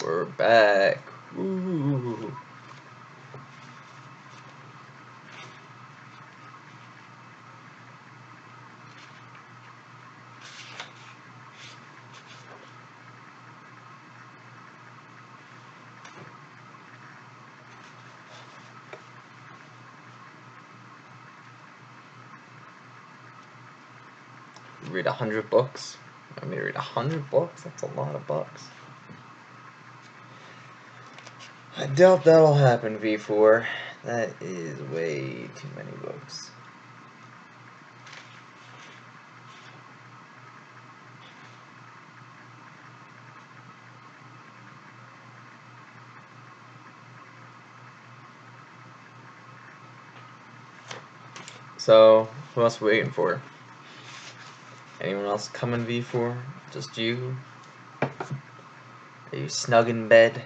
We're back. Ooh. Read 100 books. I mean, read 100 books? That's a lot of books. I doubt that'll happen, V4. That is way too many books. So, who else are we waiting for? Anyone else coming, V4? Just you? Are you snug in bed?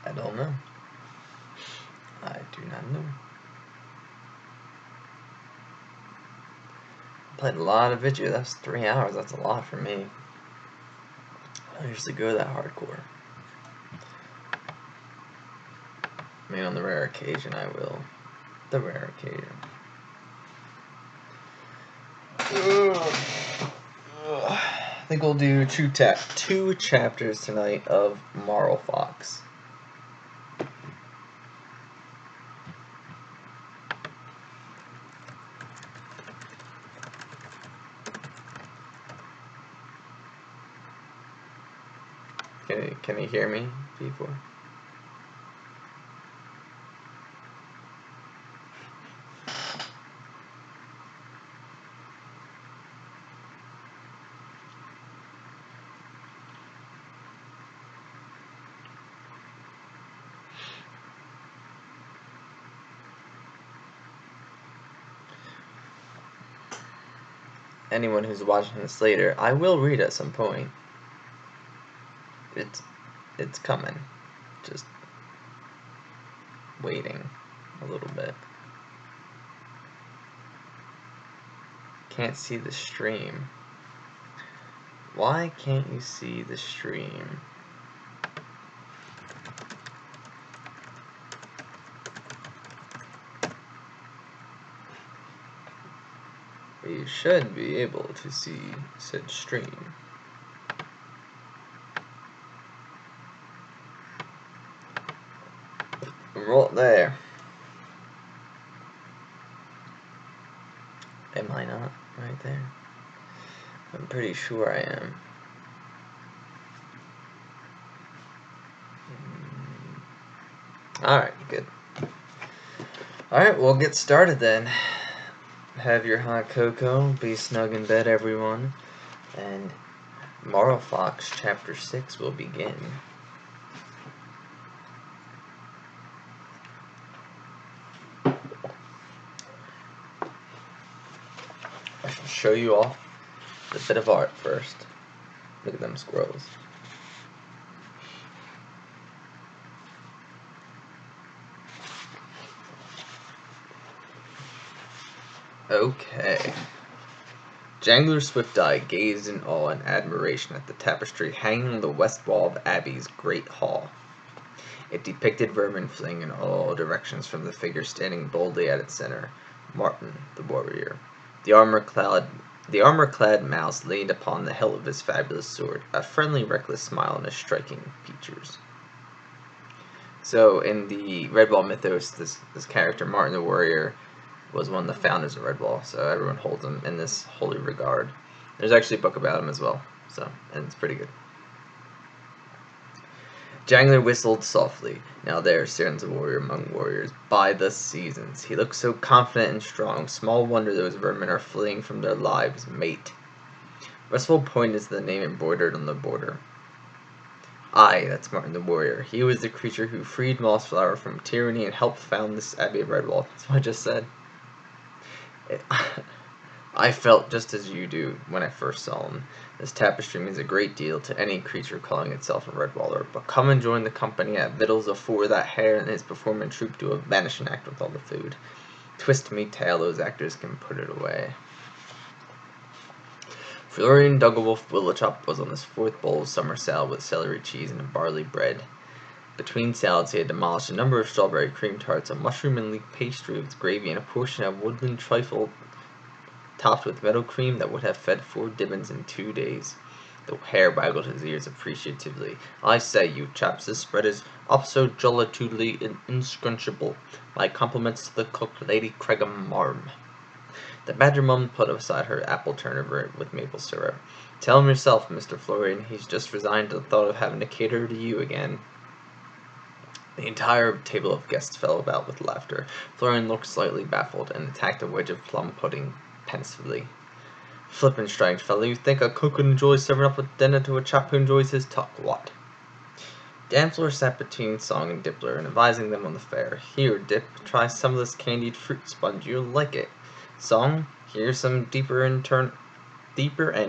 I don't know. I do not know. Played a lot of video. That's 3 hours. That's a lot for me. I don't usually go that hardcore. I mean, on the rare occasion, I will. The rare occasion. I think we'll do two chapters tonight of Marlfox. Can you hear me, people? Anyone who's watching this later, I will read at some point. It's coming. Just waiting a little bit. Can't see the stream. Why can't you see the stream? You should be able to see said stream. Right there. Am I not right there? I'm pretty sure I am. Alright, good. Alright, we'll get started then. Have your hot cocoa, be snug in bed, everyone, and Marlfox Chapter 6 will begin. I shall show you off the bit of art first. Look at them squirrels. Okay. Jangler Swift-Eye gazed in awe and admiration at the tapestry hanging on the west wall of Abbey's great hall. It depicted vermin fleeing in all directions from the figure standing boldly at its center, Martin the warrior. The armor-clad mouse leaned upon the hilt of his fabulous sword, a friendly, reckless smile on his striking features. So, in the Red Ball mythos, this character, Martin the warrior, was one of the founders of Red Ball, so everyone holds him in this holy regard. There's actually a book about him as well, and it's pretty good. Jangler whistled softly. Now there stands a warrior among warriors, by the seasons. He looks so confident and strong. Small wonder those vermin are fleeing from their lives, mate. Restful pointed to the name embroidered on the border. Aye, that's Martin the warrior. He was the creature who freed Mossflower from tyranny and helped found this Abbey of Redwall. That's what I just said. I felt just as you do when I first saw him. This tapestry means a great deal to any creature calling itself a Redwaller, but come and join the company at victuals afore that hare and his performing troupe do a vanishing act with all the food. Twist me tail, those actors can put it away. Florian Dugglewolf Willowchop was on his fourth bowl of summer salad with celery cheese and barley bread. Between salads he had demolished a number of strawberry cream tarts, a mushroom and leek pastry with gravy, and a portion of woodland trifle topped with meadow cream that would have fed 4 Dibbons in 2 days. The hare waggled his ears appreciatively. I say, you chaps, this spread is up so jollitudely inscrunchable. My compliments to the cook, Lady Cregham Marm. The badger mum put aside her apple turnover with maple syrup. Tell him yourself, Mr. Florian. He's just resigned to the thought of having to cater to you again. The entire table of guests fell about with laughter. Florian looked slightly baffled and attacked a wedge of plum pudding pensively. Flippin' strange fellow, you think a cook would enjoy serving up a dinner to a chap who enjoys his tuck, what? Danfleur sat between Song and Dippler and advising them on the fare. Here, Dip, try some of this candied fruit sponge, you'll like it. Song, here's some deeper and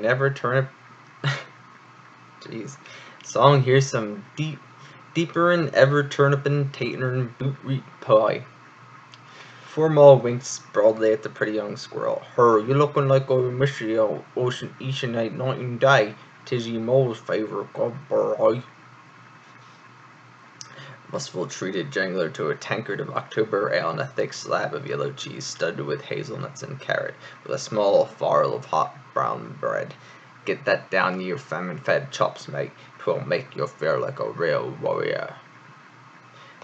ever turnip. Jeez. Song, here's some deeper and ever turnipin' tater and boot pie. Formal winks broadly at the pretty young squirrel. Her, you lookin' like a mystery ocean each and night and day. 'Tis ye mole's favourite boy. Lustful treated Jangler to a tankard of October ale and a thick slab of yellow cheese studded with hazelnuts and carrot, with a small farl of hot brown bread. Get that down your famine-fed chops, mate. 'Twill make you feel like a real warrior.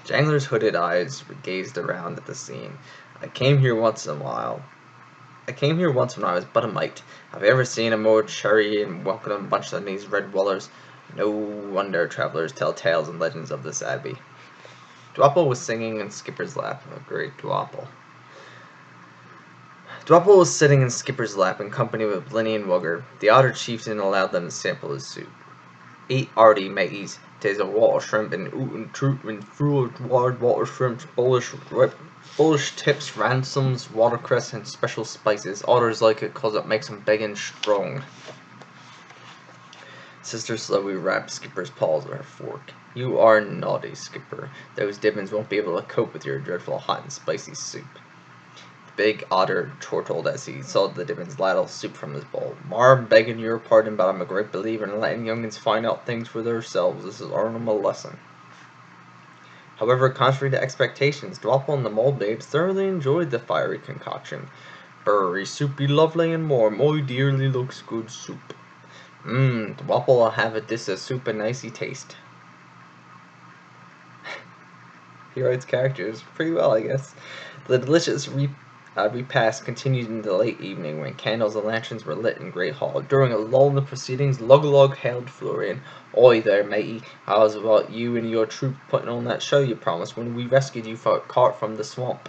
Jangler's hooded eyes gazed around at the scene. I came here once when I was but a mite. Have you ever seen a more cherry and welcome bunch than these Redwallers? No wonder travelers tell tales and legends of this abbey. Dwapple was singing in Skipper's lap. A great Dwapple. Dwapple was sitting in Skipper's lap in company with Blinny and Wugger. The otter chieftain allowed them to sample his soup. Eat 'arty, mateys. 'Tis a water shrimp and oot and troot and full of wild water shrimps, bullish tips, ransoms, watercress, and special spices. Otters like it 'cause it makes 'em big and strong. Sister slowly wrapped Skipper's paws with her fork. You are naughty, Skipper. Those Dibbons won't be able to cope with your dreadful hot and spicy soup. The big otter chortled as he saw the Dibbons ladle soup from his bowl. Marm, begging your pardon, but I'm a great believer in letting young'uns find out things for theirselves. This is learning 'em a lesson. However, contrary to expectations, Dwapple and the mole babes thoroughly enjoyed the fiery concoction. Burry, soupy, lovely, and warm. Oh, dearly looks good soup. Dwapple have it this a soup and nicey taste. He writes characters pretty well, I guess. The delicious repast continued into the late evening when candles and lanterns were lit in Great Hall. During a lull in the proceedings, Lug hailed Florian. Oi there, matey. How's about you and your troop putting on that show you promised when we rescued you for a cart from the swamp?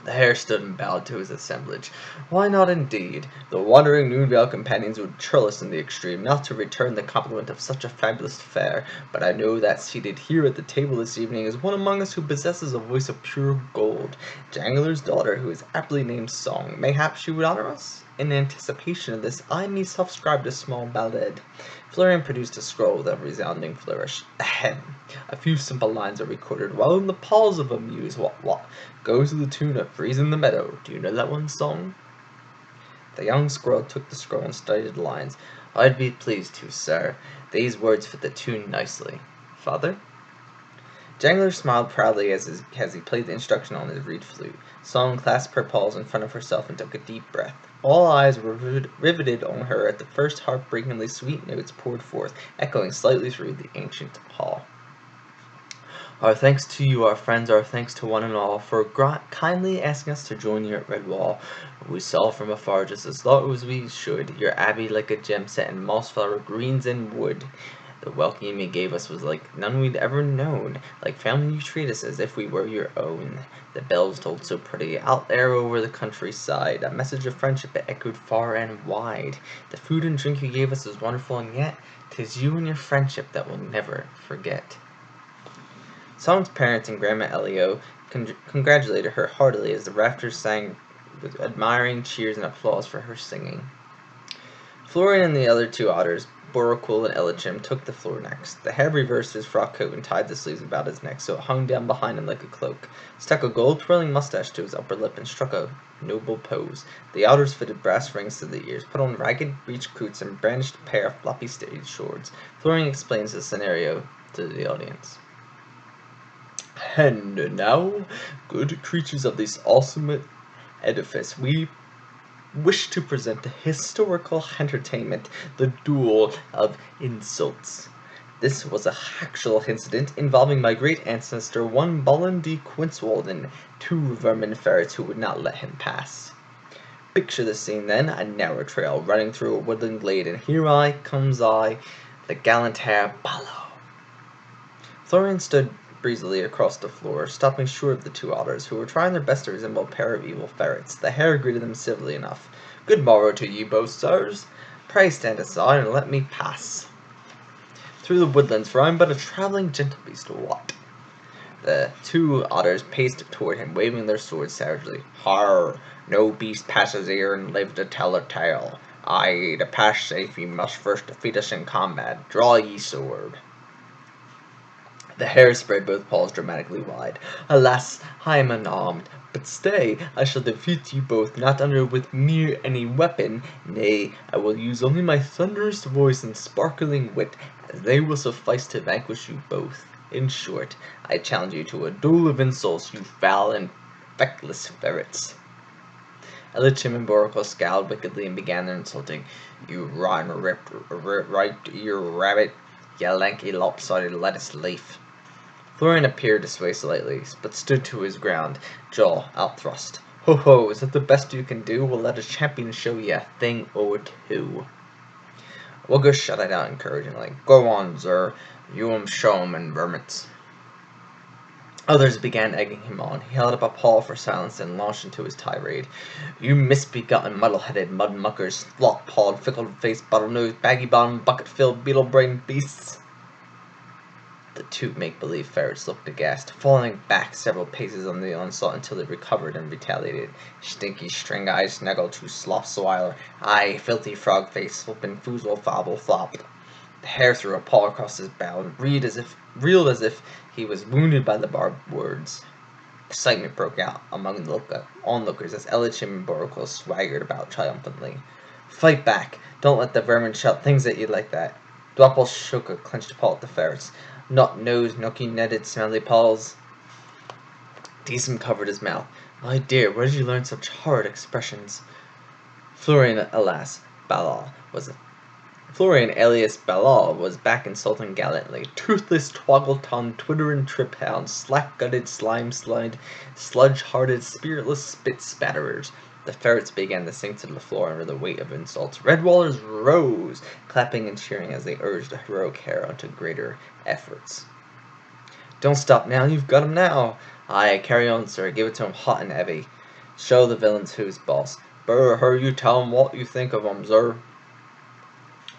The hare stood and bowed to his assemblage. Why not, indeed? The wandering Noonvale companions would churl us in the extreme, not to return the compliment of such a fabulous fare, but I know that seated here at the table this evening is one among us who possesses a voice of pure gold, Jangler's daughter, who is aptly named Song. Mayhap she would honor us? In anticipation of this, I myself scribed a small ballad. Florian produced a scroll with a resounding flourish. Ahem. A few simple lines are recorded, while in the pause of a muse, what, goes to the tune of Breeze in the Meadow. Do you know that one, Song? The young squirrel took the scroll and studied the lines. I'd be pleased to, sir. These words fit the tune nicely. Father? Jangler smiled proudly as he played the instruction on his reed flute. Song clasped her paws in front of herself and took a deep breath. All eyes were riveted on her at the first heartbreakingly sweet notes poured forth, echoing slightly through the ancient hall. Our thanks to you, our friends, our thanks to one and all, for kindly asking us to join you at Redwall. We saw from afar, just as thought as we should, your abbey like a gem set in moss flower greens and wood. The welcome you gave us was like none we'd ever known, like family you treat us as if we were your own. The bells tolled so pretty, out there over the countryside, a message of friendship it echoed far and wide. The food and drink you gave us is wonderful, and yet 'tis you and your friendship that we'll never forget. Song's parents and Grandma Elio congratulated her heartily as the rafters sang with admiring cheers and applause for her singing. Florian and the other two otters, Borokul and Elichim, took the floor next. The hare reversed his frock coat and tied the sleeves about his neck so it hung down behind him like a cloak, stuck a gold-twirling mustache to his upper lip, and struck a noble pose. The otters fitted brass rings to the ears, put on ragged breech coots, and brandished a pair of floppy stage swords. Florian explains the scenario to the audience. And now, good creatures of this awesome edifice, we wish to present a historical entertainment, the Duel of Insults. This was a actual incident involving my great ancestor, one Bolin de Quintswold, and two vermin ferrets who would not let him pass. Picture the scene then, a narrow trail running through a woodland glade, and here comes I, the gallant hare Ballo. Florian stood breezily across the floor, stopping short of the two otters, who were trying their best to resemble a pair of evil ferrets. The hare greeted them civilly enough. "Good morrow to ye both, sirs. Pray stand aside and let me pass through the woodlands, for I am but a travelling gentlebeast, what?" The two otters paced toward him, waving their swords savagely. "Har! No beast passes here and lives to tell a tale. Aye, to pass safe, ye must first defeat us in combat. Draw ye sword." The hare spread both paws dramatically wide. "Alas, I am unarmed. But stay, I shall defeat you both, not under with mere any weapon. Nay, I will use only my thunderous voice and sparkling wit, as they will suffice to vanquish you both. In short, I challenge you to a duel of insults, you foul and feckless ferrets." Elichim and Borokul scowled wickedly and began their insulting. "You rotten right-ear rabbit, you lanky lopsided lettuce leaf." Florian appeared to sway slightly, but stood to his ground, jaw outthrust. "Ho ho, is that the best you can do? Well, let a champion show ye a thing or two." Wugger shouted out encouragingly. "Go on, sir. You show 'em and vermits." Others began egging him on. He held up a paw for silence and launched into his tirade. "You misbegotten, muddle-headed, mud-muckers, slop-pawed, fickle-faced, bottle-nosed, baggy-bottomed, bucket-filled, beetle-brained beasts." The two make-believe ferrets looked aghast, falling back several paces on the onslaught until they recovered and retaliated. "Stinky string-eyed snaggle-tooth slop-swiler, aye, filthy frog-faced, flippin' foozle-fobble flop." The hare threw a paw across his bow and reeled as if he was wounded by the barbed words. Excitement broke out among the onlookers as Elichim and Borokul swaggered about triumphantly. "Fight back! Don't let the vermin shout things at you like that." Dwapple shook a clenched paw at the ferrets. "Nut-nosed, nooky-netted, smelly paws." Deesum covered his mouth. "My dear, where did you learn such horrid expressions?" Florian, alias Balal, was back insulting gallantly. "Toothless, twoggle-tongued, twitterin' trip-hound, slack-gutted, slime-slide, sludge-hearted, spiritless spit-spatterers." The ferrets began to sink to the floor under the weight of insults. Redwallers rose, clapping and cheering as they urged the heroic hare on to greater efforts. "Don't stop now, you've got him now." "Aye, carry on, sir, give it to him hot and heavy. Show the villains who's boss." "Brr, her, you tell him what you think of him, sir."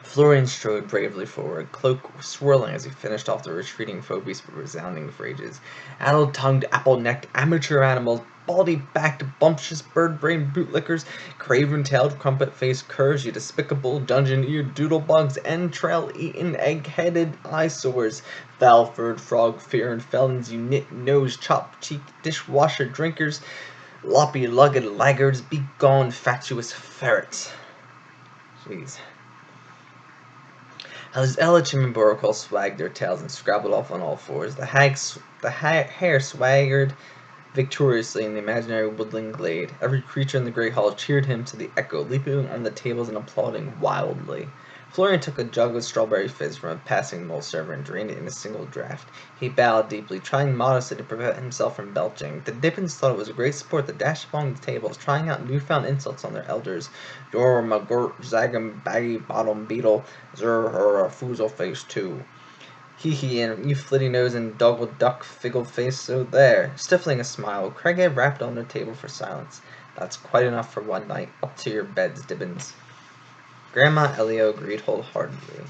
Florian strode bravely forward, cloak swirling as he finished off the retreating foe beast with resounding phrases. "Addle-tongued, apple-necked, amateur animals, baldy-backed, bumptious, bird-brained bootlickers, craven-tailed, crumpet-faced curs, you despicable, dungeon-eared doodlebugs, entrail-eating, egg-headed eyesores, foul-furred, frog-fearing felons, you nit-nosed, chop-cheeked, dishwasher drinkers, loppy-lugged laggards, begone, fatuous ferrets." Jeez. As Elichim and Borokul swagged their tails and scrabbled off on all fours, the hare swaggered victoriously in the imaginary woodland glade. Every creature in the great hall cheered him to the echo, leaping on the tables and applauding wildly. Florian took a jug of strawberry fizz from a passing mole server and drained it in a single draught. He bowed deeply, trying modestly to prevent himself from belching. The Dippins thought it was a great sport to dash along the tables, trying out newfound insults on their elders. "You're magurt, zagum, baggy, bottom beetle, zer, her, a foozle face too. Hee, and you flitty nose and doggle duck figgle face, so there." Stifling a smile, Craighead rapped on the table for silence. "That's quite enough for one night. Up to your beds, Dibbins." Grandma Elio agreed wholeheartedly.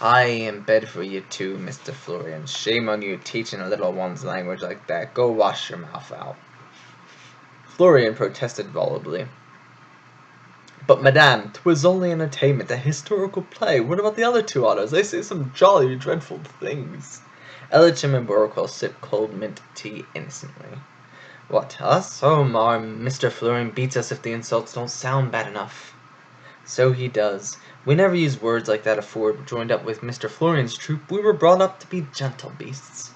"I am bed for you too, Mr. Florian. Shame on you teaching a little one's language like that. Go wash your mouth out." Florian protested volubly. "But, madame, 'twas only entertainment, a historical play. What about the other two autos? They say some jolly dreadful things." Ellicham and Borriquel sipped cold mint tea innocently. "What, us? Oh, Mr. Florian beats us if the insults don't sound bad enough." "So he does. We never used words like that afore we joined up with Mr. Florian's troop. We were brought up to be gentle beasts."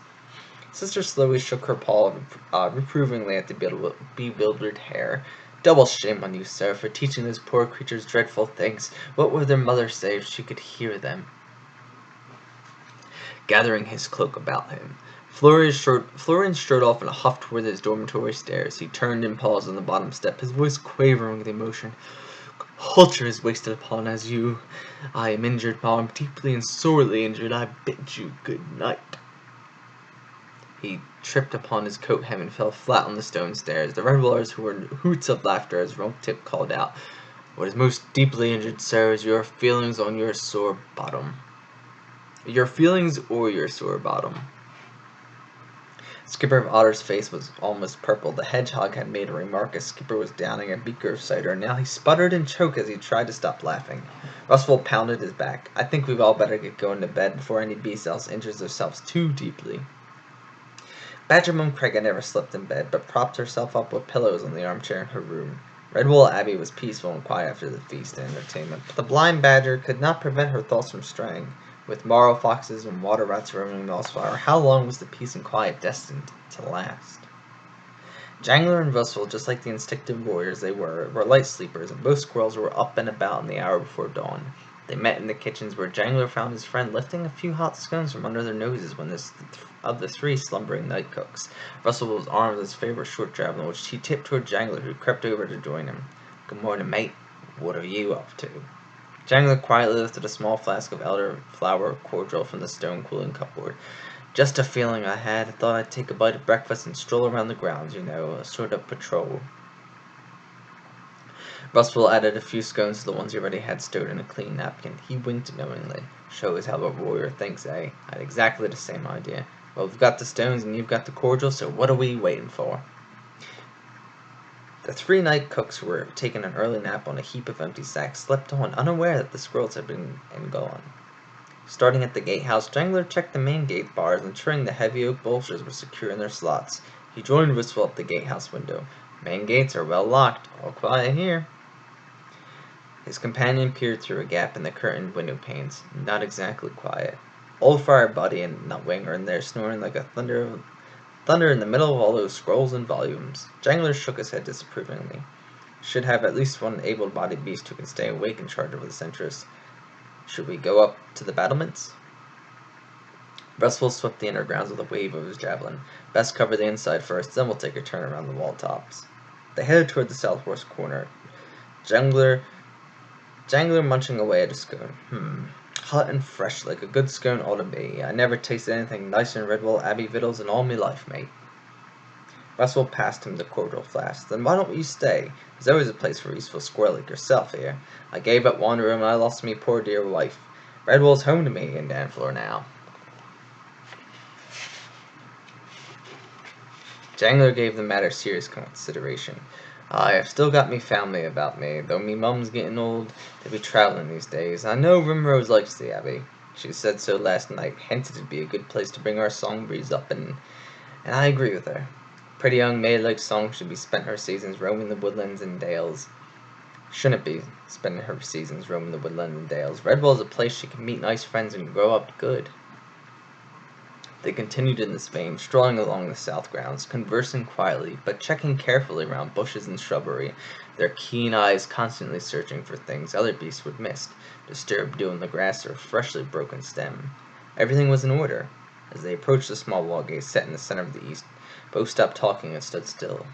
Sister slowly shook her paw reprovingly at the bewildered hare. "Double shame on you, sir, for teaching those poor creatures dreadful things. What would their mother say if she could hear them?" Gathering his cloak about him, Florian strode off in a huff toward his dormitory stairs. He turned and paused on the bottom step, his voice quavering with emotion. "Culture is wasted upon as you. I am injured, Mom, deeply and sorely injured. I bid you good night." He tripped upon his coat hem and fell flat on the stone stairs. The revelers who were in hoots of laughter as Rump-Tip called out, "What is most deeply injured, sir, is your feelings on your sore bottom." "Your feelings or your sore bottom?" Skipper of Otter's face was almost purple. The hedgehog had made a remark as Skipper was downing a beaker of cider, and now he sputtered and choked as he tried to stop laughing. Russell pounded his back. "I think we've all better get going to bed before any beast else injures themselves too deeply." Badger Mum Craig had never slept in bed, but propped herself up with pillows on the armchair in her room. Redwall Abbey was peaceful and quiet after the feast and entertainment, but the blind badger could not prevent her thoughts from straying. With Marlfoxes and water rats roaming Mossfire, how long was the peace and quiet destined to last? Jangler and Russell, just like the instinctive warriors they were light sleepers, and both squirrels were up and about in the hour before dawn. They met in the kitchens, where Jangler found his friend lifting a few hot scones from under their noses when of the three slumbering night cooks. Russell was armed with his favorite short javelin, which he tipped toward Jangler, who crept over to join him. "Good morning, mate. What are you up to?" Jangler quietly lifted a small flask of elderflower cordial from the stone cooling cupboard. "Just a feeling I had. I thought I'd take a bite of breakfast and stroll around the grounds, you know, a sort of patrol." Russell added a few scones to the ones he already had stowed in a clean napkin. He winked knowingly. "Shows how a warrior thinks, eh? I had exactly the same idea. Well, we've got the stones and you've got the cordial, so what are we waiting for?" The three night cooks, who were taking an early nap on a heap of empty sacks, slept on, unaware that the squirrels had been gone. Starting at the gatehouse, Jangler checked the main gate bars, ensuring the heavy oak bolsters were secure in their slots. He joined Wistful at the gatehouse window. "Main gates are well locked. All quiet here." His companion peered through a gap in the curtained window panes. Not exactly quiet. Old Friar Buddy and Nutwing are in there snoring like a thunder in the middle of all those scrolls and volumes. Jangler shook his head disapprovingly. "Should have at least one able-bodied beast who can stay awake in charge of this interest. Should we go up to the battlements?" Russell swept the inner grounds with a wave of his javelin. "Best cover the inside first, then we'll take a turn around the wall tops." They headed toward the southwest corner. Jangler munching away at a scone. Hot and fresh, like a good scone ought to be. I never tasted anything nicer than Redwall Abbey victuals in all me life, mate." Russell passed him the cordial flask. "Then why don't you stay? There's always a place for a useful squirrel like yourself here. I gave up one room and I lost me poor dear wife. Redwall's home to me in Danflor now." Jangler gave the matter serious consideration. "I have still got me family about me, though me mum's getting old to be travelling these days. I know Rimrose likes the Abbey. She said so last night, hinted it'd be a good place to bring our song breeze up, and I agree with her. Pretty young maid like Song should be spent her seasons roaming the woodlands and dales. Shouldn't be spending her seasons roaming the woodlands and dales. Redwall's a place she can meet nice friends and grow up good." They continued in this vein, strolling along the south grounds, conversing quietly, but checking carefully around bushes and shrubbery, their keen eyes constantly searching for things other beasts would miss, disturbed dew in the grass or freshly broken stem. Everything was in order. As they approached the small wall gate set in the center of the east, both stopped talking and stood still.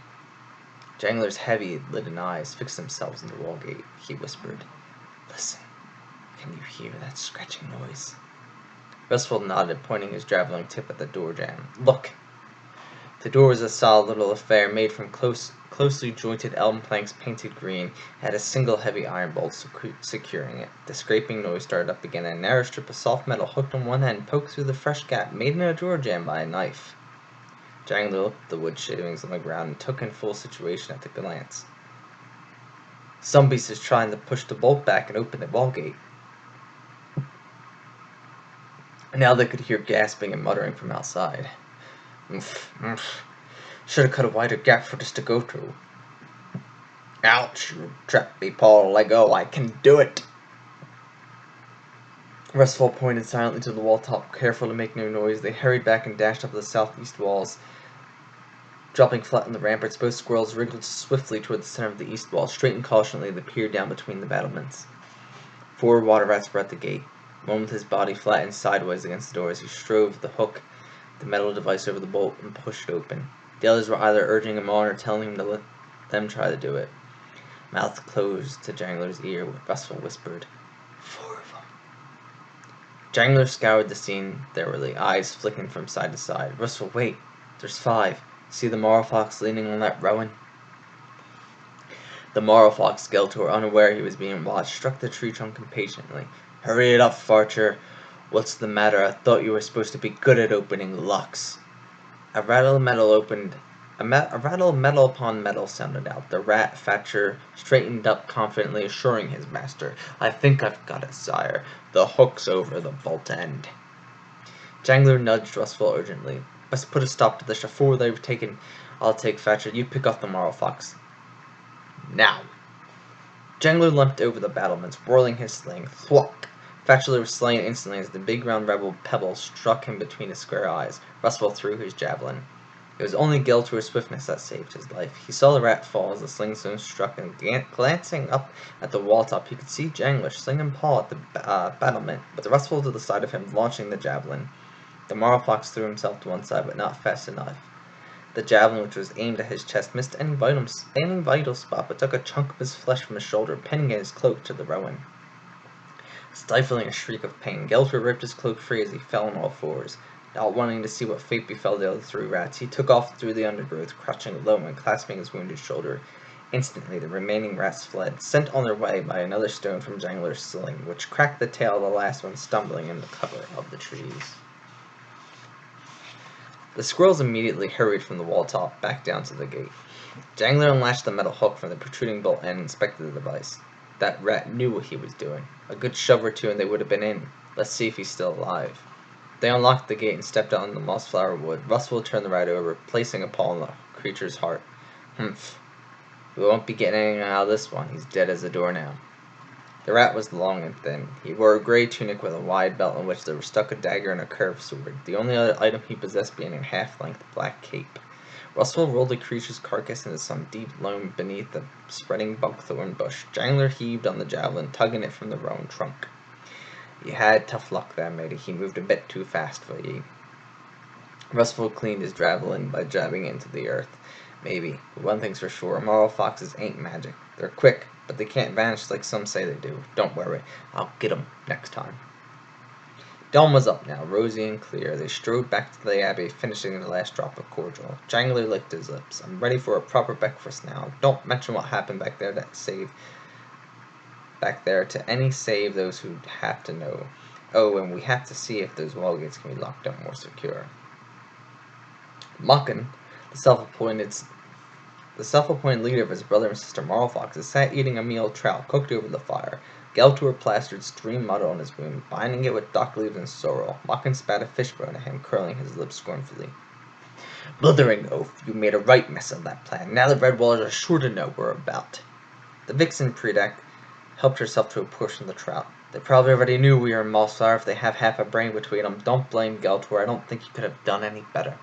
Jangler's heavy-lidded eyes fixed themselves on the wall gate. He whispered, "Listen, can you hear that scratching noise?" Russell nodded, pointing his javelin tip at the door jamb. "Look!" The door was a solid little affair made from closely jointed elm planks painted green. It had a single heavy iron bolt securing it. The scraping noise started up again, and a narrow strip of soft metal hooked on one end poked through the fresh gap made in a door jamb by a knife. Jangler looked at the wood shavings on the ground and took in full situation at a glance. Some beast is trying to push the bolt back and open the wall gate. Now they could hear gasping and muttering from outside. Should have cut a wider gap for this to go through. Ouch, you trapped me, Paul. Let go, I can do it. Restful pointed silently to the wall top, careful to make no noise. They hurried back and dashed up the southeast walls. Dropping flat on the ramparts, both squirrels wriggled swiftly toward the center of the east wall. Straight and cautiously, they peered down between the battlements. 4 water rats were at the gate. One with his body flattened sideways against the door as he strove to hook the metal device over the bolt and push it open. The others were either urging him on or telling him to let them try to do it. Mouth closed to Jangler's ear, Restful whispered, 4 of them. Jangler scoured the scene thoroughly, eyes flicking from side to side. Restful, wait, there's 5. See the Marlfox leaning on that rowan? The Marlfox, Skeletor, unaware he was being watched, struck the tree trunk impatiently. Hurry it up, Farcher. What's the matter? I thought you were supposed to be good at opening locks. A rattle metal upon metal sounded out. The rat Thatcher straightened up confidently, assuring his master, I think I've got it, sire. The hook's over the bolt end. Jangler nudged Restful urgently. Must put a stop to this before they've taken. I'll take Thatcher. You pick up the Marlfox. Now. Jangler leapt over the battlements, whirling his sling. Thwack! Thatcher was slain instantly as the big round rebel pebble struck him between his square eyes. Restful threw his javelin. It was only Skeletor's swiftness that saved his life. He saw the rat fall as the sling stone struck, and glancing up at the wall top, he could see Jangler, sling and paw at the battlement, with Restful to the side of him, launching the javelin. The Marlfox threw himself to one side, but not fast enough. The javelin, which was aimed at his chest, missed any vital spot, but took a chunk of his flesh from his shoulder, pinning his cloak to the rowan. Stifling a shriek of pain, Skeletor ripped his cloak free as he fell on all fours. Not wanting to see what fate befell the other 3 rats, he took off through the undergrowth, crouching low and clasping his wounded shoulder. Instantly, the remaining rats fled, sent on their way by another stone from Jangler's sling, which cracked the tail of the last one, stumbling in the cover of the trees. The squirrels immediately hurried from the wall top back down to the gate. Jangler unlatched the metal hook from the protruding bolt and inspected the device. That rat knew what he was doing. A good shove or two and they would have been in. Let's see if he's still alive. They unlocked the gate and stepped out on the mossflower wood. Restful turned the rat over, placing a paw on the creature's heart. Humph. We won't be getting anything out of this one. He's dead as a door now. The rat was long and thin. He wore a gray tunic with a wide belt in which there was stuck a dagger and a curved sword, the only other item he possessed being a half-length black cape. Restful rolled the creature's carcass into some deep loam beneath a spreading buckthorn bush. Jangler heaved on the javelin, tugging it from the roan trunk. You had tough luck there, matey. He moved a bit too fast for ye. Restful cleaned his javelin by jabbing it into the earth. Maybe, but one thing's for sure, Marlfoxes ain't magic. They're quick, but they can't vanish like some say they do. Don't worry, I'll get 'em next time. Dawn was up now, rosy and clear. They strode back to the abbey, finishing the last drop of cordial. Jangler licked his lips. I'm ready for a proper breakfast now. Don't mention what happened back there to any save those who have to know. Oh, and we have to see if those wall gates can be locked up more secure. Mucken, the self-appointed leader of his brother and sister Marlfoxes, sat eating a meal of trout cooked over the fire. Skeletor plastered stream mud on his wound, binding it with dock leaves and sorrel. Mucken spat a fishbone at him, curling his lips scornfully. Blithering oaf, you made a right mess of that plan. Now the Redwallers are sure to know we're about. The vixen Predak helped herself to a portion of the trout. They probably already knew we were in Mossflower if they have half a brain between them. Don't blame Skeletor. I don't think he could have done any better.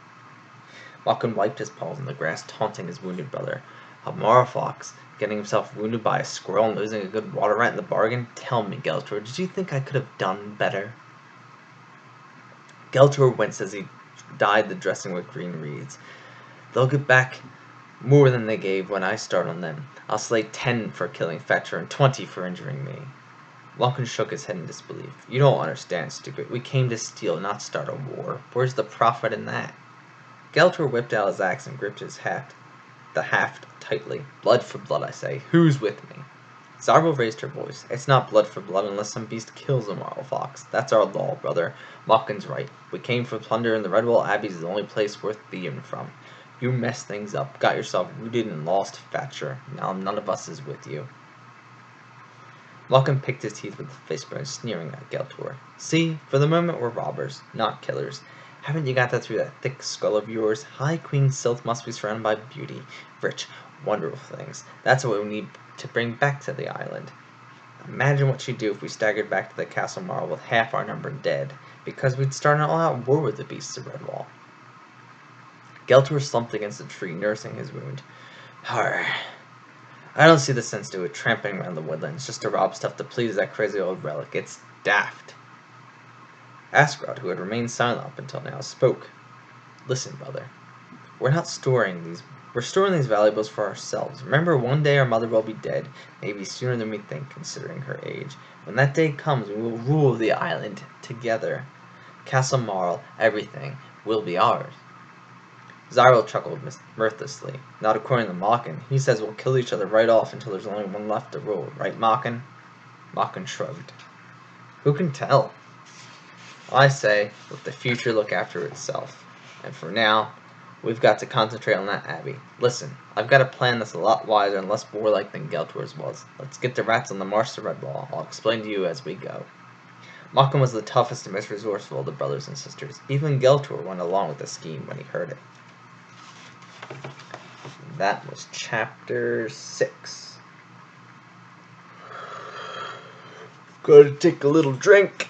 Mucken wiped his paws on the grass, taunting his wounded brother. A Marlfox, getting himself wounded by a squirrel and losing a good water rat in the bargain? Tell me, Skeletor, did you think I could have done better? Skeletor winced as he dyed the dressing with green reeds. They'll get back more than they gave when I start on them. I'll slay 10 for killing Thatcher and 20 for injuring me. Mucken shook his head in disbelief. You don't understand, stupid. We came to steal, not start a war. Where's the profit in that? Skeletor whipped out his axe and gripped the haft tightly. Blood for blood, I say. Who's with me? Zarbo raised her voice. It's not blood for blood unless some beast kills a Marlfox. That's our law, brother. Mockin's right. We came for plunder, and the Redwall Abbey is the only place worth being from. You messed things up, got yourself rooted and lost Thatcher. Now none of us is with you. Malkin picked his teeth with the fishbone, sneering at Geltor. See, for the moment we're robbers, not killers. Haven't you got that through that thick skull of yours? High Queen Sylph must be surrounded by beauty, rich, wonderful things. That's what we need to bring back to the island. Imagine what she'd do if we staggered back to the Castle Marl with half our number dead, because we'd start an all-out war with the beasts of Redwall. Geltor slumped against a tree, nursing his wound. Har. I don't see the sense to it, tramping around the woodlands just to rob stuff to please that crazy old relic. It's daft. Asgrod, who had remained silent up until now, spoke. Listen, brother. We're storing these valuables for ourselves. Remember, one day our mother will be dead, maybe sooner than we think, considering her age. When that day comes, we will rule the island together. Castle Marl, everything, will be ours. Zyril chuckled mirthlessly. Not according to Mockin. He says we'll kill each other right off until there's only one left to rule. Right, Mockin? Mockin shrugged. Who can tell? I say, let the future look after itself. And for now, we've got to concentrate on that abbey. Listen, I've got a plan that's a lot wiser and less warlike than Geltor's was. Let's get the rats on the march to Redwall. I'll explain to you as we go. Mockin was the toughest and most resourceful of the brothers and sisters. Even Geltor went along with the scheme when he heard it. That was chapter 6. Gotta take a little drink.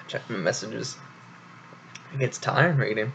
Check my messages. It gets tired reading.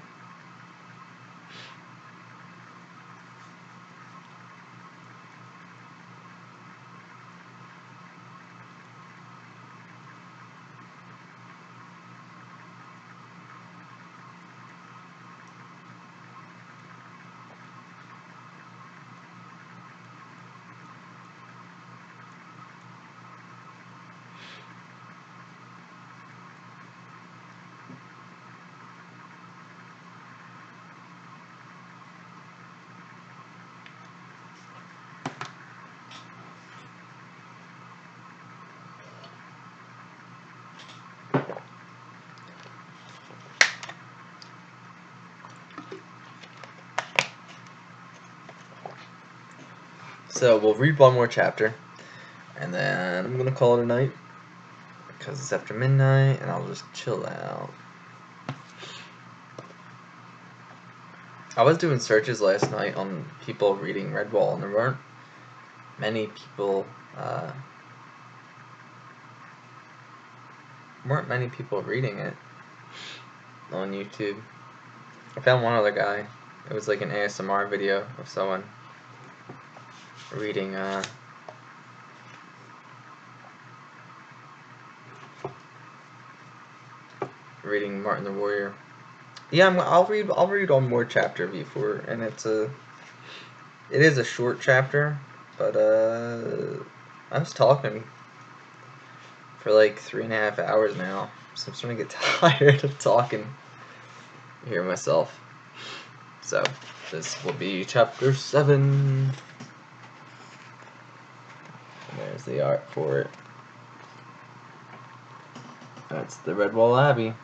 So we'll read one more chapter, and then I'm gonna call it a night because it's after midnight, and I'll just chill out. I was doing searches last night on people reading Redwall, and there weren't many people. Reading it on YouTube. I found one other guy. It was like an ASMR video of someone reading reading Martin the Warrior. Yeah, I'll read one more chapter before, and it is a short chapter, but I was talking for like 3.5 hours now, so I'm starting to get tired of talking here myself. So this will be chapter 7. And there's the art for it. That's the Redwall Abbey.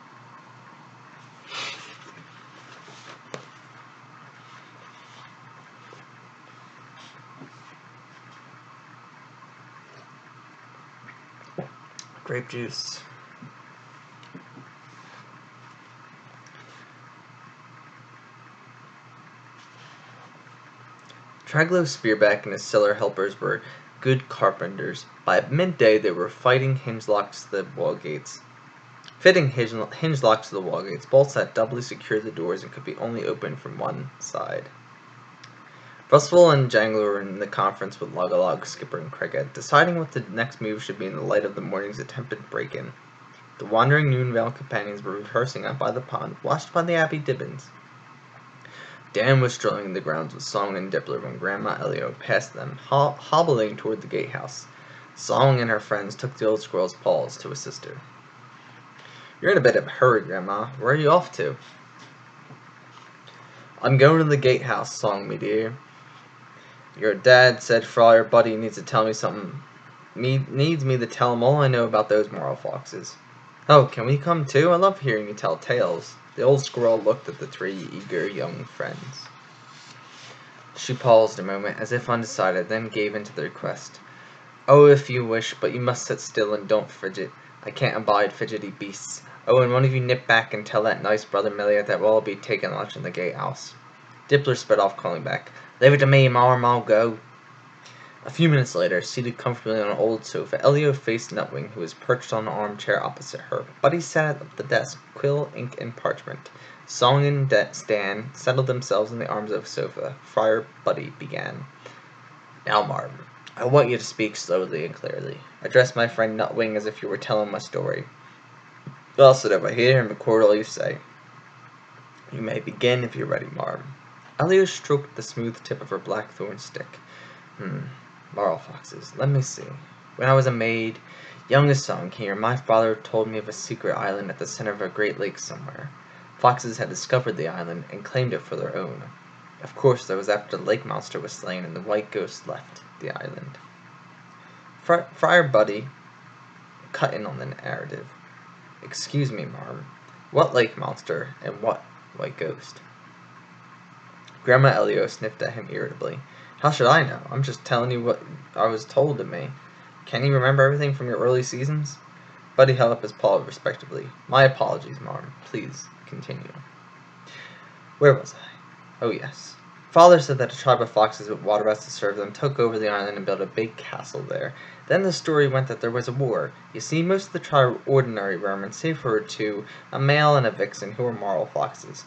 Grape juice. Traglo Spearback and his cellar helpers were good carpenters. By midday they were fitting hinge locks to the wall gates. Bolts that doubly secured the doors and could be only opened from one side. Rustful and Jangler were in the conference with Loggalog, Skipper, and Craighead, deciding what the next move should be in the light of the morning's attempted break-in. The wandering Noonvale companions were rehearsing out by the pond, watched by the Abbey Dibbins. Dan was strolling the grounds with Song and Dibbler when Grandma Elio passed them, hobbling toward the gatehouse. Song and her friends took the old squirrel's paws to assist her. You're in a bit of a hurry, Grandma. Where are you off to? I'm going to the gatehouse, song me dear. Your dad said Friar Buddy needs to tell me something. Needs me to tell him all I know about those Marlfoxes. Oh, can we come too? I love hearing you tell tales. The old squirrel looked at the three eager young friends. She paused a moment, as if undecided, then gave in to the request. Oh, if you wish, but you must sit still and don't fidget. I can't abide fidgety beasts. Oh, and one of you nip back and tell that nice brother Millia that we'll all be taking lunch in the gatehouse. Dippler sped off, calling back, Leave it to me, Marm, I'll go. A few minutes later, seated comfortably on an old sofa, Elio faced Nutwing, who was perched on an armchair opposite her. Buddy sat at the desk, quill, ink, and parchment. Song and Stan settled themselves in the arms of the sofa. Friar Buddy began. Now, Martin, I want you to speak slowly and clearly. Address my friend Nutwing as if you were telling my story. I'll sit over here and record all you say. You may begin if you're ready, Martin. Elio stroked the smooth tip of her blackthorn stick. Marlfoxes, let me see. When I was a maid, young as song here, my father told me of a secret island at the center of a great lake somewhere. Foxes had discovered the island and claimed it for their own. Of course, that was after the lake monster was slain and the white ghost left the island. Friar Buddy cut in on the narrative. Excuse me, Marm. What lake monster and what white ghost? Grandma Elio sniffed at him irritably. How should I know? I'm just telling you what I was told to me. Can you remember everything from your early seasons? Buddy held up his paw respectfully. My apologies, Marm. Please continue. Where was I? Oh, yes. Father said that a tribe of foxes with water rats to serve them took over the island and built a big castle there. Then the story went that there was a war. You see, most of the tribe were ordinary vermin, save for two, a male and a vixen, who were Marlfoxes.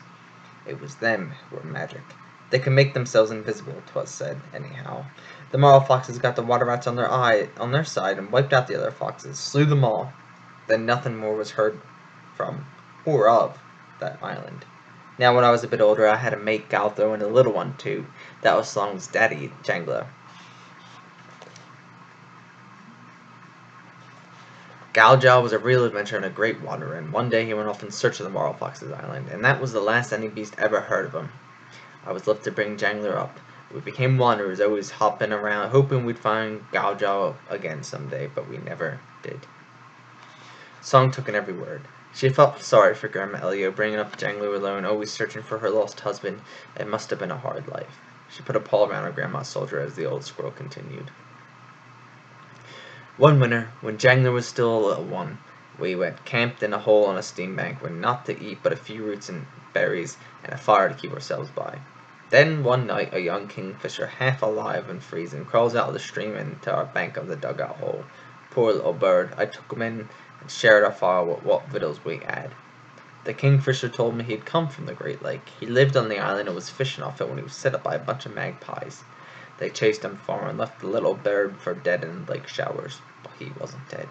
It was them who were magic. They could make themselves invisible, 'twas said, anyhow. The Marlfoxes got the water rats on their side and wiped out the other foxes, slew them all. Then nothing more was heard from, or of, that island. Now, when I was a bit older, I had a mate gal throw in a little one, too. That was Slong's daddy, Jangler. Galjow was a real adventurer and a great wanderer, and one day he went off in search of the Marlfoxes island, and that was the last any beast ever heard of him. I was left to bring Jangler up. We became wanderers, always hopping around, hoping we'd find Galjow again someday, but we never did. Song took in every word. She felt sorry for Grandma Elio, bringing up Jangler alone, always searching for her lost husband. It must have been a hard life. She put a paw around her grandma's shoulder as the old squirrel continued. One winter, when Jangler was still a little one, we went camped in a hole on a steam bank with naught to eat but a few roots and berries and a fire to keep ourselves by. Then one night a young kingfisher, half alive and freezing, crawls out of the stream into our bank of the dugout hole. Poor little bird, I took him in and shared our fire with what victuals we had. The kingfisher told me he'd come from the Great Lake. He lived on the island and was fishing off it when he was set up by a bunch of magpies. They chased him far and left the little bird for dead in the lake showers, but he wasn't dead.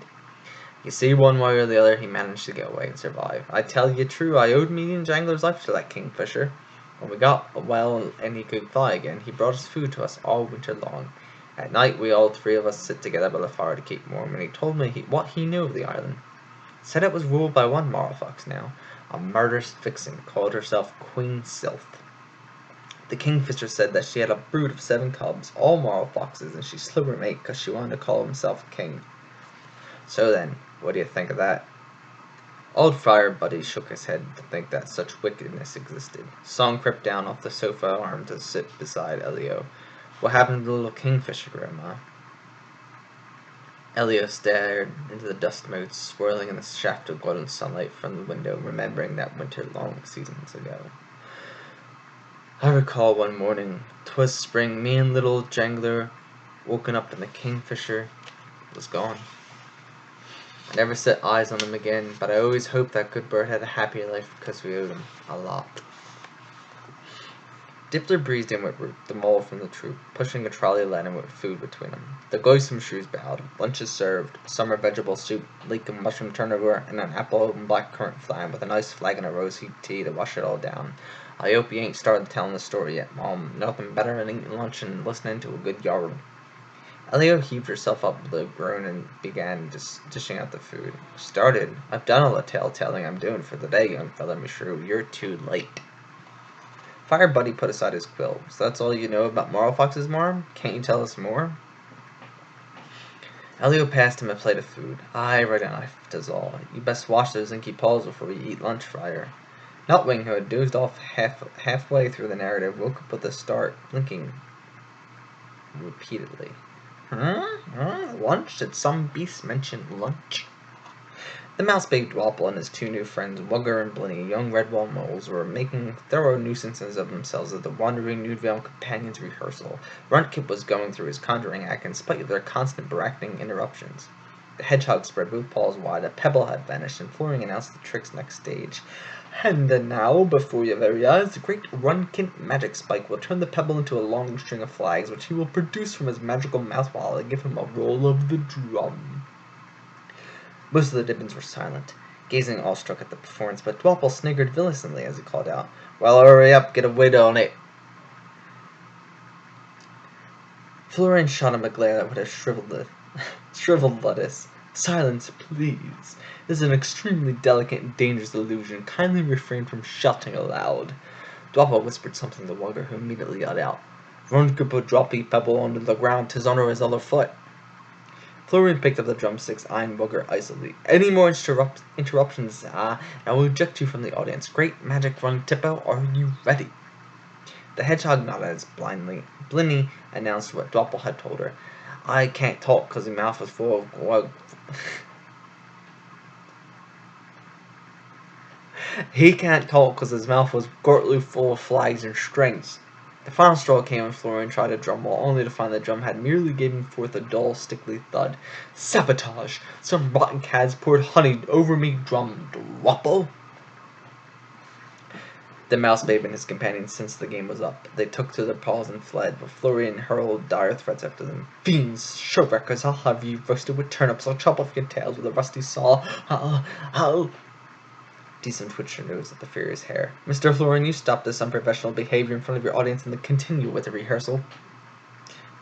You see, one way or the other, he managed to get away and survive. I tell you true, I owed me and Jangler's life to that kingfisher. When we got well and he could fly again, he brought us food to us all winter long. At night, we all three of us sit together by the fire to keep warm, and he told me what he knew of the island. Said it was ruled by one Marlfox now, a murderous vixen, called herself Queen Sylph. The kingfisher said that she had a brood of 7 cubs, all Marlfoxes, and she slew her mate because she wanted to call himself king. So then, what do you think of that? Old Friar Buddy shook his head to think that such wickedness existed. Song crept down off the sofa arm to sit beside Elio. What happened to the little kingfisher, Grandma? Elio stared into the dust motes swirling in the shaft of golden sunlight from the window, remembering that winter long seasons ago. I recall one morning, 'twas spring, me and little Jangler woken up and the kingfisher was gone. I never set eyes on him again, but I always hoped that good bird had a happier life because we owed him a lot. Dippler breezed in with Root, the mole from the troop, pushing a trolley laden with food between them. The Gloysome shrews bowed. Lunches served, summer vegetable soup, leek and mushroom turnover, and an apple and blackcurrant flan with a nice flagon of rose-heat tea to wash it all down. I hope you ain't started telling the story yet, Mom. Nothing better than eating lunch and listening to a good yarn. Elio heaved herself up with a groan and began dishing out the food. Started. I've done all the telltale I'm doing for the day, young fella, me shrew. You're too late. Fire Buddy put aside his quill. So that's all you know about Marlfox's marm? Can't you tell us more? Elio passed him a plate of food. Aye, right enough, does all. You best wash those inky paws before we eat lunch, Friar. Nutwing, who had dozed off halfway through the narrative, woke up with a start, blinking repeatedly. Lunch? Did some beast mention lunch? The mouse-baked Dwapple and his two new friends, Wugger and Blinny, young Redwall moles, were making thorough nuisances of themselves at the wandering Nudevale companions' rehearsal. Runtkip was going through his conjuring act in spite of their constant barracking interruptions. The hedgehog spread both paws wide, a pebble had vanished, and Flooring announced the trick's next stage. And now, before your very eyes, the great Runtkip magic spike will turn the pebble into a long string of flags, which he will produce from his magical mouth while I give him a roll of the drum. Most of the Dibbins were silent, gazing awestruck at the performance, but Dwapple sniggered villainously as he called out, Well, hurry up, get a wid on it. Florian shot him a glare that would have shriveled lettuce. Silence, please. This is an extremely delicate and dangerous illusion. Kindly refrain from shouting aloud. Dwapple whispered something to Wugger, who immediately got out. Runtkip a droppy pebble onto the ground, 'tis under his other foot. Florian picked up the drumsticks, eyeing Wugger icily. Any more interruptions, and I will eject you from the audience. Great magic Runtippo, are you ready? The hedgehog nodded as Blinny announced what Dwapple had told her. I can't talk 'cause his mouth is full of He can't talk 'cause his mouth was gortly full of flags and strings. The final straw came when Florian tried a drum roll, only to find the drum had merely given forth a dull, stickly thud. Sabotage! Some rotten cads poured honey over me drum, Dwapple! The mouse babe and his companions sensed the game was up. They took to their paws and fled, but Florian hurled dire threats after them. Fiends! Showwreckers! I'll have you roasted with turnips. I'll chop off your tails with a rusty saw. I'll... Decent twitched her nose at the furious hair. Mr. Florian, you stop this unprofessional behavior in front of your audience and then continue with the rehearsal.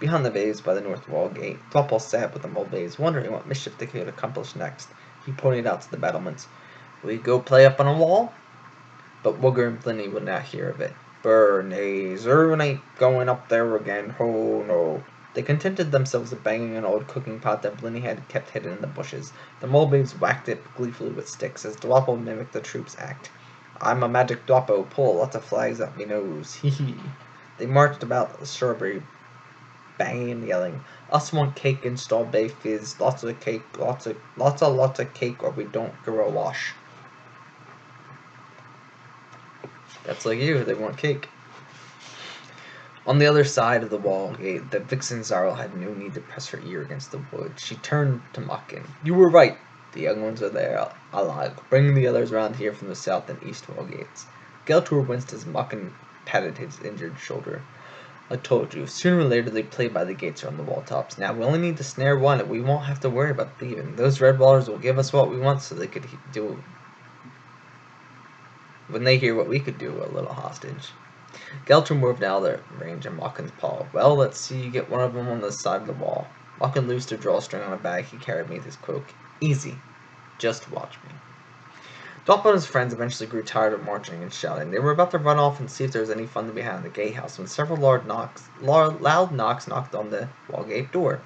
Behind the vase by the north wall gate, Dwapple sat with the mole vase, wondering what mischief they could accomplish next. He pointed out to the battlements. We go play up on a wall? But Wugger and Blinny would not hear of it. Brr, nay, Zerwin ain't going up there again, ho no. They contented themselves with banging an old cooking pot that Blinny had kept hidden in the bushes. The mole babes whacked it gleefully with sticks as Dwapple mimicked the troop's act. I'm a magic Dwappo, pull lots of flags out me nose, hee hee. They marched about the shrubbery, banging and yelling. Us want cake and strawberry fizz, lots of cake, lots of cake, or we don't grow a wash. That's like you, they want cake. On the other side of the wall gate, the vixen Zarl had no need to press her ear against the wood. She turned to Muckin. You were right. The young ones are there, alive. Bring the others round here from the south and east wall gates. Geltor winced as Muckin patted his injured shoulder. I told you, sooner or later they play by the gates or on the wall tops. Now we only need to snare one, and we won't have to worry about thieving. Those red ballers will give us what we want so they could do when they hear what we could do, a little hostage. Geltrum moved out of the range of Mockin's paw. Well, let's see you get one of them on the side of the wall. Mockin loosed a drawstring on a bag he carried beneath his cloak. Easy. Just watch me. Dwapple and his friends eventually grew tired of marching and shouting. They were about to run off and see if there was any fun to be had in the gatehouse when several loud knocks knocked on the wall gate door.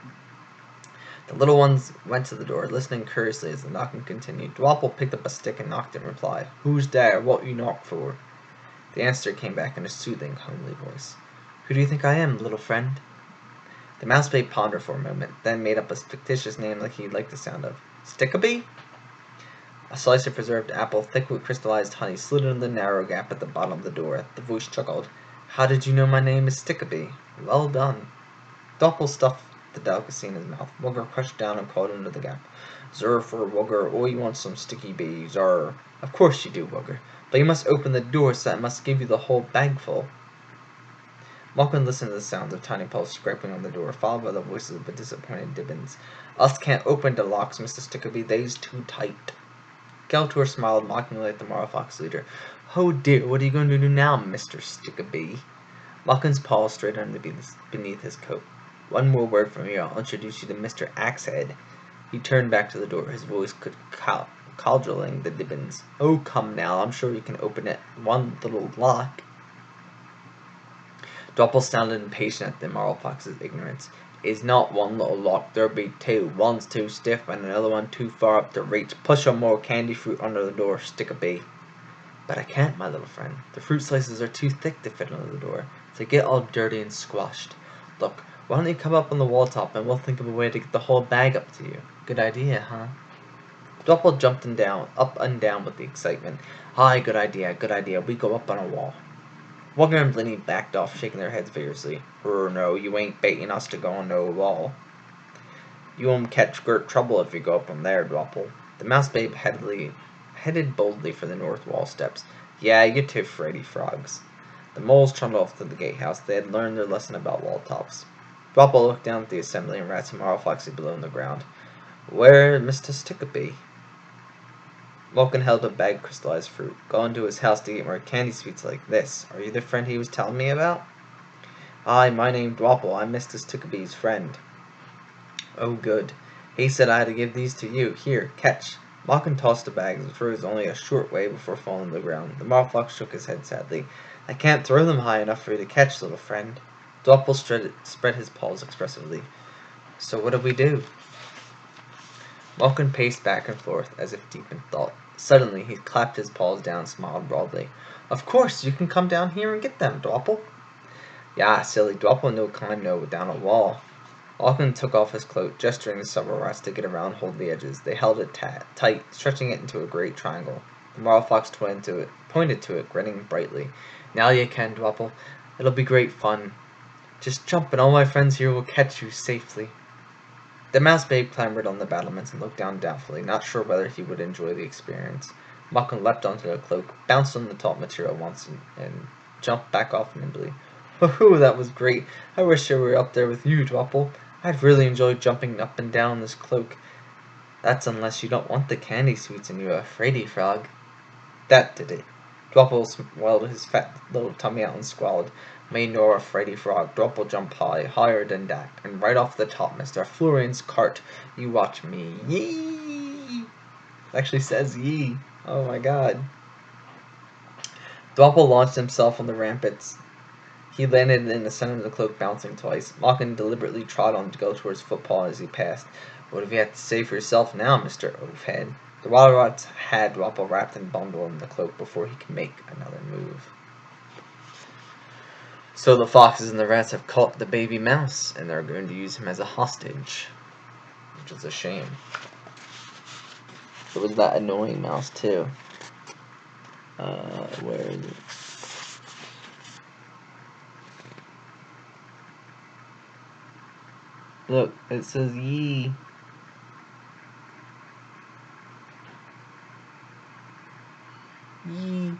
The little ones went to the door, listening curiously as the knocking continued. Dwapple picked up a stick and knocked in reply. Who's there? What you knock for? The answer came back in a soothing, homely voice. Who do you think I am, little friend? The mouse babe pondered for a moment, then made up a fictitious name like he'd like the sound of. Stickabee? A slice of preserved apple, thick with crystallized honey, slid into the narrow gap at the bottom of the door. The voice chuckled. How did you know my name is Stickabee? Well done. Dwapple stuffed the delicacy in his mouth. Wugger crushed down and called into the gap. Zer for Wugger, oh, you want some sticky bee, zer. Of course you do, Wugger. But you must open the door, so I must give you the whole bagful. Malkin listened to the sounds of tiny paws scraping on the door, followed by the voices of the disappointed Dibbins. Us can't open the locks, Mr. Stickabee, they's too tight. Geltor smiled mockingly at the Marlfox leader. Oh dear, what are you going to do now, Mr. Stickabee? Malkin's paws straight beneath his coat. One more word from you, I'll introduce you to Mr. Axehead. He turned back to the door, his voice cajoling the Dibbins. Oh, come now, I'm sure you can open it. One little lock. Doppel sounded impatient at the Marlfox's ignorance. Is not one little lock, there be two. One's too stiff, and another one too far up to reach. Push some more candy fruit under the door, stick-a-bee. But I can't, my little friend. The fruit slices are too thick to fit under the door. They get all dirty and squashed. Look, why don't you come up on the wall top, and we'll think of a way to get the whole bag up to you. Good idea, huh? Doppel jumped up and down with the excitement. Aye, good idea. We go up on a wall. Walker and Blinny backed off, shaking their heads vigorously. No, you ain't baiting us to go on no wall. You won't catch great trouble if you go up on there, Doppel. The Mouse Babe headed boldly for the north wall steps. Yeah, you too, Freddy Frogs. The moles trundled off to the gatehouse. They had learned their lesson about wall tops. Doppel looked down at the assembly and rats and Marlfoxy below on the ground. Where Mr. Stickabee? Vulcan held a bag of crystallized fruit. Gone to his house to get more candy sweets like this. Are you the friend he was telling me about? Aye, my name's Dwapple. I'm Mr. Stickabee's friend. Oh, good. He said I had to give these to you. Here, catch. Malkin tossed the bags and threw his only a short way before falling to the ground. The Marlfox shook his head sadly. I can't throw them high enough for you to catch, little friend. Dwapple spread his paws expressively. So what do we do? Malkin paced back and forth, as if deep in thought. Suddenly, he clapped his paws down and smiled broadly. Of course, you can come down here and get them, Dwapple. Yeah, silly, Dwapple no climb no down a wall. Malkin took off his cloak, gesturing to several rats to get around and hold the edges. They held it tight, stretching it into a great triangle. The Marlfox pointed to it, grinning brightly. Now you can, Dwapple. It'll be great fun. Just jump and all my friends here will catch you safely. The Mouse Babe clambered on the battlements and looked down doubtfully, not sure whether he would enjoy the experience. Malkin leapt onto the cloak, bounced on the top material once, and jumped back off nimbly. Woohoo, that was great! I wish I were up there with you, Dwapple. I'd really enjoy jumping up and down this cloak. That's unless you don't want the candy sweets and you're a fraidy frog. That did it. Dwapple swelled his fat little tummy out and squalled. May nor a Freddy Frog. Dwapple jump high, higher than that, and right off the top, Mr. Florian's cart. You watch me. Yee! It actually says yee. Oh my god. Dwapple launched himself on the rampants. He landed in the center of the cloak, bouncing twice. Malkin deliberately trod on to go towards Footpaw as he passed. What have you had to say for yourself now, Mr. Oafhead? The wild rats had Dwapple wrapped and bundled in the cloak before he could make another move. So the foxes and the rats have caught the baby mouse, and they're going to use him as a hostage, which is a shame. There was that annoying mouse too. Where is it? Look, it says yee. Yee.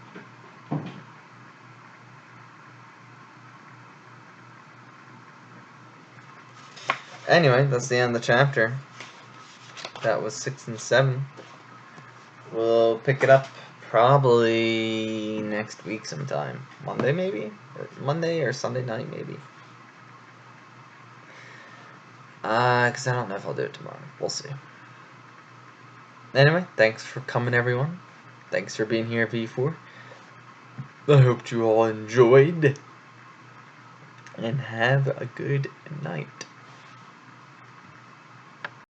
Anyway, that's the end of the chapter. That was 6 and 7. We'll pick it up probably next week sometime. Monday maybe? Monday or Sunday night maybe. Because I don't know if I'll do it tomorrow. We'll see. Anyway, thanks for coming, everyone. Thanks for being here, V4. I hope you all enjoyed. And have a good night.